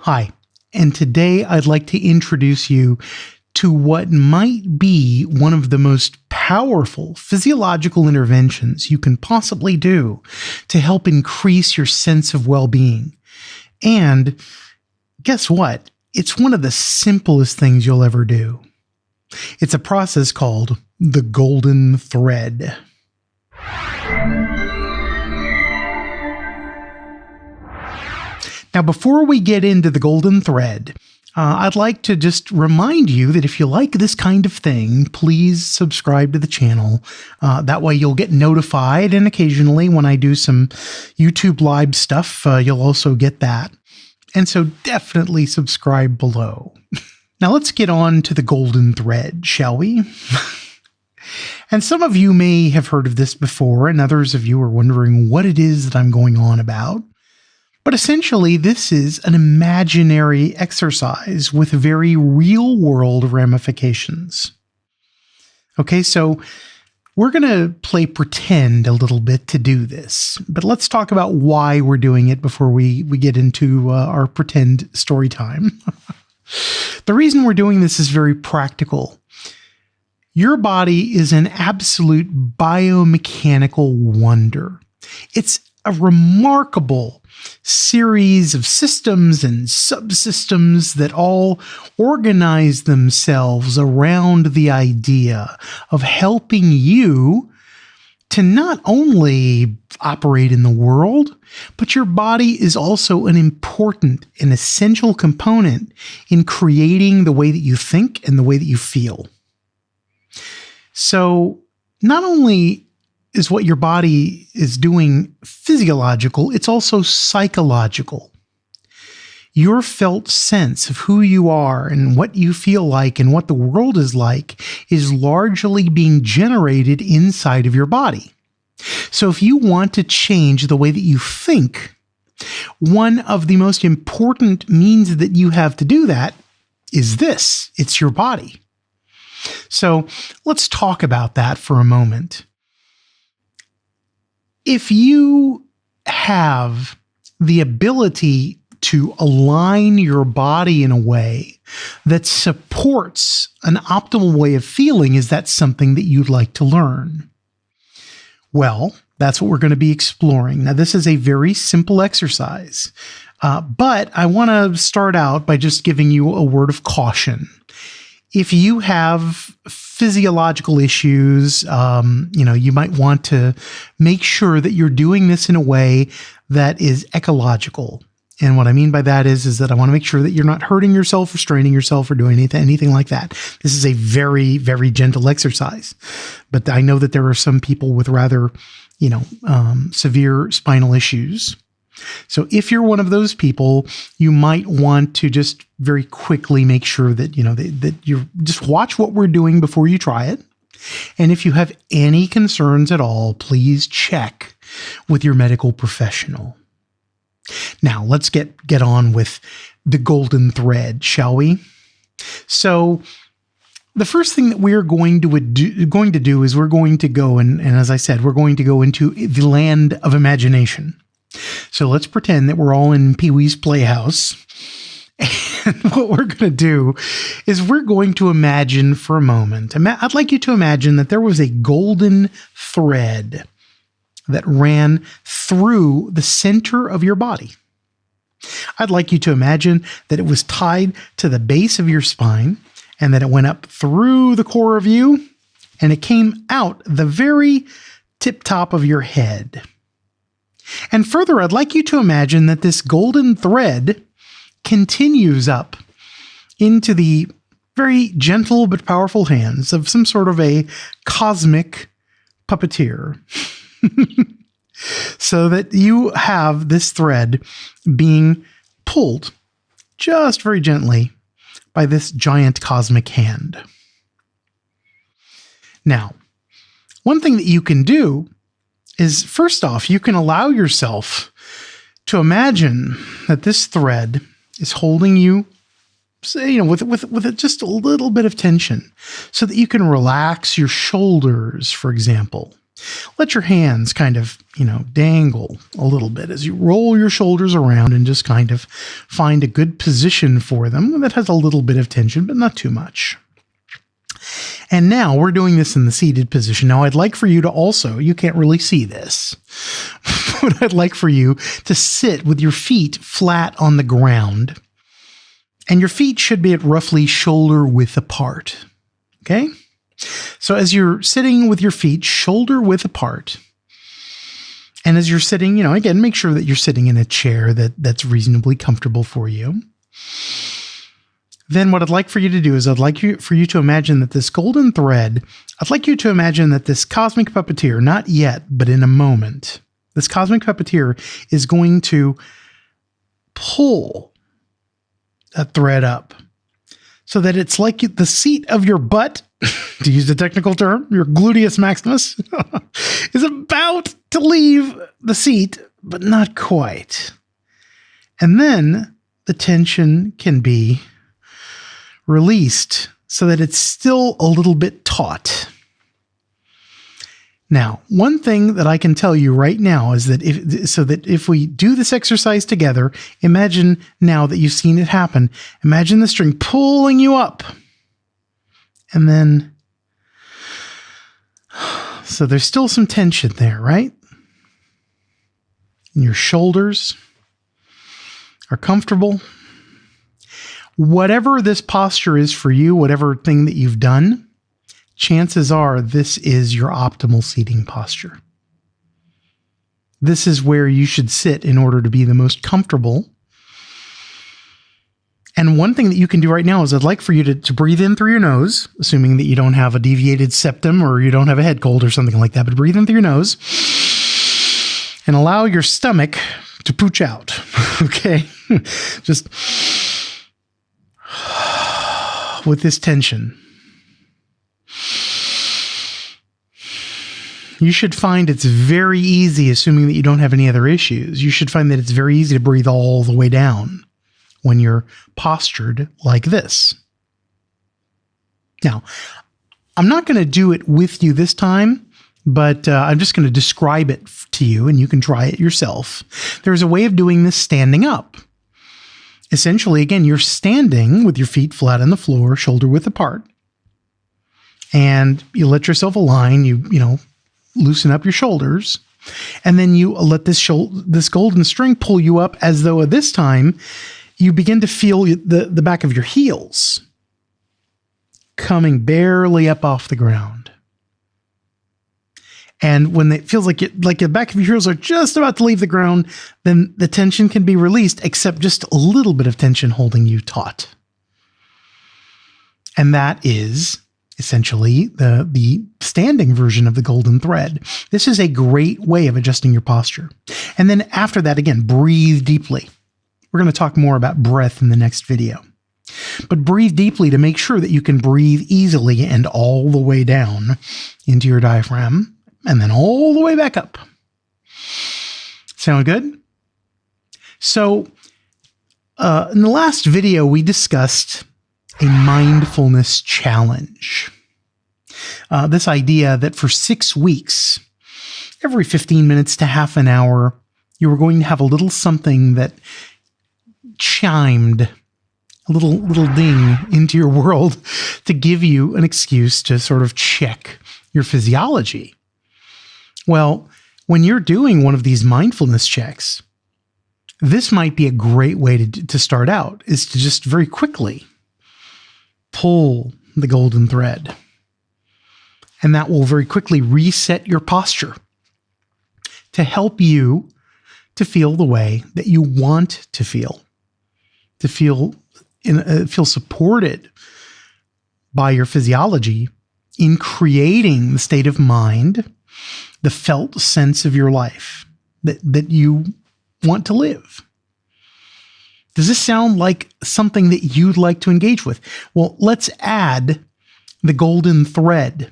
Hi, and today I'd like to introduce you to what might be one of the most powerful physiological interventions you can possibly do to help increase your sense of well-being. And guess what? It's one of the simplest things you'll ever do. It's a process called the golden thread. Now, before we get into the golden thread, I'd like to just remind you that if you like this kind of thing, please subscribe to the channel. That way you'll get notified, and occasionally when I do some YouTube live stuff, you'll also get that. And so definitely subscribe below. Now let's get on to the golden thread, shall we? And some of you may have heard of this before, and others of you are wondering what it is that I'm going on about. But essentially, this is an imaginary exercise with very real-world ramifications. Okay, so we're going to play pretend a little bit to do this, but let's talk about why we're doing it before we get into our pretend story time. The reason we're doing this is very practical. Your body is an absolute biomechanical wonder. It's a remarkable series of systems and subsystems that all organize themselves around the idea of helping you to not only operate in the world, but your body is also an important and essential component in creating the way that you think and the way that you feel. So not only is what your body is doing physiological, it's also psychological. Your felt sense of who you are and what you feel like and what the world is like is largely being generated inside of your body. So if you want to change the way that you think, one of the most important means that you have to do that is this. It's your body. So let's talk about that for a moment. If you have the ability to align your body in a way that supports an optimal way of feeling, is that something that you'd like to learn? Well, that's what we're going to be exploring. Now, this is a very simple exercise, but I want to start out by just giving you a word of caution. If you have physiological issues, you might want to make sure that you're doing this in a way that is ecological. And what I mean by that is that I want to make sure that you're not hurting yourself or straining yourself or doing anything like that. This is a very, very gentle exercise. But I know that there are some people with rather, severe spinal issues. So if you're one of those people, you might want to just very quickly make sure that, that you just watch what we're doing before you try it. And if you have any concerns at all, please check with your medical professional. Now, let's get on with the golden thread, shall we? So the first thing that we're going to do is we're going to go, and as I said, we're going to go into the land of imagination. So let's pretend that we're all in Pee-wee's Playhouse. And what we're going to do is we're going to imagine for a moment. I'd like you to imagine that there was a golden thread that ran through the center of your body. I'd like you to imagine that it was tied to the base of your spine and that it went up through the core of you and it came out the very tip top of your head. And further, I'd like you to imagine that this golden thread continues up into the very gentle but powerful hands of some sort of a cosmic puppeteer. So that you have this thread being pulled just very gently by this giant cosmic hand. Now, one thing that you can do is, first off, you can allow yourself to imagine that this thread is holding you, say, with just a little bit of tension so that you can relax your shoulders, for example. Let your hands kind of, dangle a little bit as you roll your shoulders around and just kind of find a good position for them that has a little bit of tension, but not too much. And now we're doing this in the seated position. Now I'd like for you to also, you can't really see this, but I'd like for you to sit with your feet flat on the ground. And your feet should be at roughly shoulder width apart. Okay? So as you're sitting with your feet shoulder width apart, and as you're sitting, again, make sure that you're sitting in a chair that's reasonably comfortable for you. Then what I'd like for you to do is for you to imagine that this golden thread, I'd like you to imagine that this cosmic puppeteer, not yet, but in a moment, this cosmic puppeteer is going to pull that thread up so that it's like the seat of your butt, to use the technical term, your gluteus maximus, is about to leave the seat, but not quite. And then the tension can be released so that it's still a little bit taut. Now, one thing that I can tell you right now is that if we do this exercise together, imagine now that you've seen it happen, imagine the string pulling you up. And then, so there's still some tension there, right? And your shoulders are comfortable. Whatever this posture is for you, whatever thing that you've done, chances are this is your optimal seating posture. This is where you should sit in order to be the most comfortable. And one thing that you can do right now is I'd like for you to breathe in through your nose, assuming that you don't have a deviated septum or you don't have a head cold or something like that, but breathe in through your nose and allow your stomach to pooch out. Okay? Just with this tension. You should find it's very easy, assuming that you don't have any other issues, you should find that it's very easy to breathe all the way down when you're postured like this. Now, I'm not going to do it with you this time, but I'm just going to describe it to you and you can try it yourself. There's a way of doing this standing up. Essentially, again, you're standing with your feet flat on the floor, shoulder width apart, and you let yourself align, you loosen up your shoulders, and then you let this golden string pull you up as though at this time you begin to feel the back of your heels coming barely up off the ground. And when it feels like the back of your heels are just about to leave the ground, then the tension can be released, except just a little bit of tension holding you taut. And that is essentially the standing version of the golden thread. This is a great way of adjusting your posture. And then after that, again, breathe deeply. We're going to talk more about breath in the next video. But breathe deeply to make sure that you can breathe easily and all the way down into your diaphragm and then all the way back up. Sound good? So in the last video, we discussed a mindfulness challenge. This idea that for 6 weeks, every 15 minutes to half an hour, you were going to have a little something that chimed, a little ding into your world to give you an excuse to sort of check your physiology. Well, when you're doing one of these mindfulness checks, this might be a great way to start out, is to just very quickly pull the golden thread. And that will very quickly reset your posture to help you to feel the way that you want to feel supported by your physiology in creating the state of mind, the felt sense of your life that you want to live. Does this sound like something that you'd like to engage with? Well, let's add the golden thread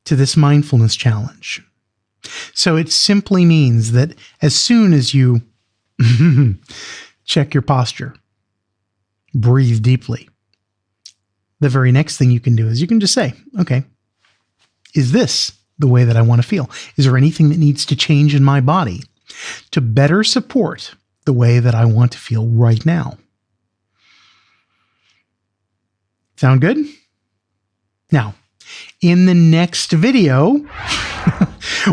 to this mindfulness challenge. So it simply means that as soon as you check your posture, breathe deeply, the very next thing you can do is you can just say, okay, is this the way that I want to feel? Is there anything that needs to change in my body to better support the way that I want to feel right now? Sound good? Now, in the next video,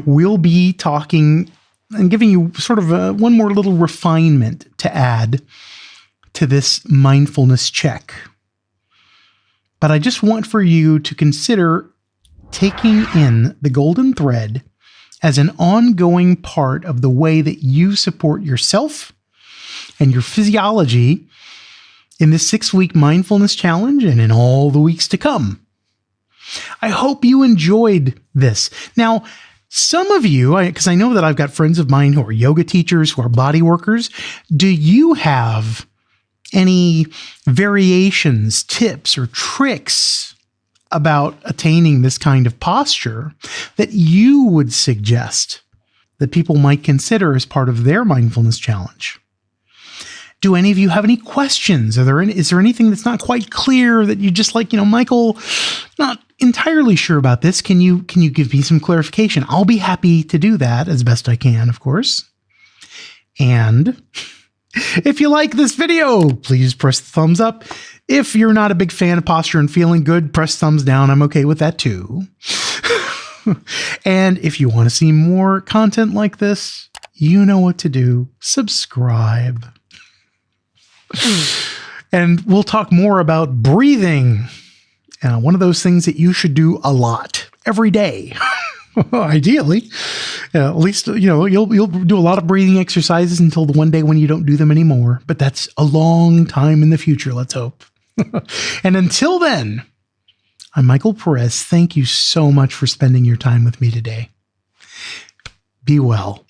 we'll be talking and giving you sort of one more little refinement to add to this mindfulness check. But I just want for you to consider taking in the golden thread as an ongoing part of the way that you support yourself and your physiology in this 6-week mindfulness challenge and in all the weeks to come. I hope you enjoyed this. Now, some of you, because I know that I've got friends of mine who are yoga teachers, who are body workers, do you have any variations, tips, or tricks about attaining this kind of posture that you would suggest that people might consider as part of their mindfulness challenge? Do any of you have any questions? Is there anything that's not quite clear that you just like, Michael, not entirely sure about this. Can you give me some clarification? I'll be happy to do that as best I can, of course. And if you like this video, please press the thumbs up. If you're not a big fan of posture and feeling good, press thumbs down. I'm okay with that too. And if you want to see more content like this, you know what to do. Subscribe. And we'll talk more about breathing. One of those things that you should do a lot, every day, ideally. At least, you'll do a lot of breathing exercises until the one day when you don't do them anymore. But that's a long time in the future, let's hope. And until then, I'm Michael Perez. Thank you so much for spending your time with me today. Be well.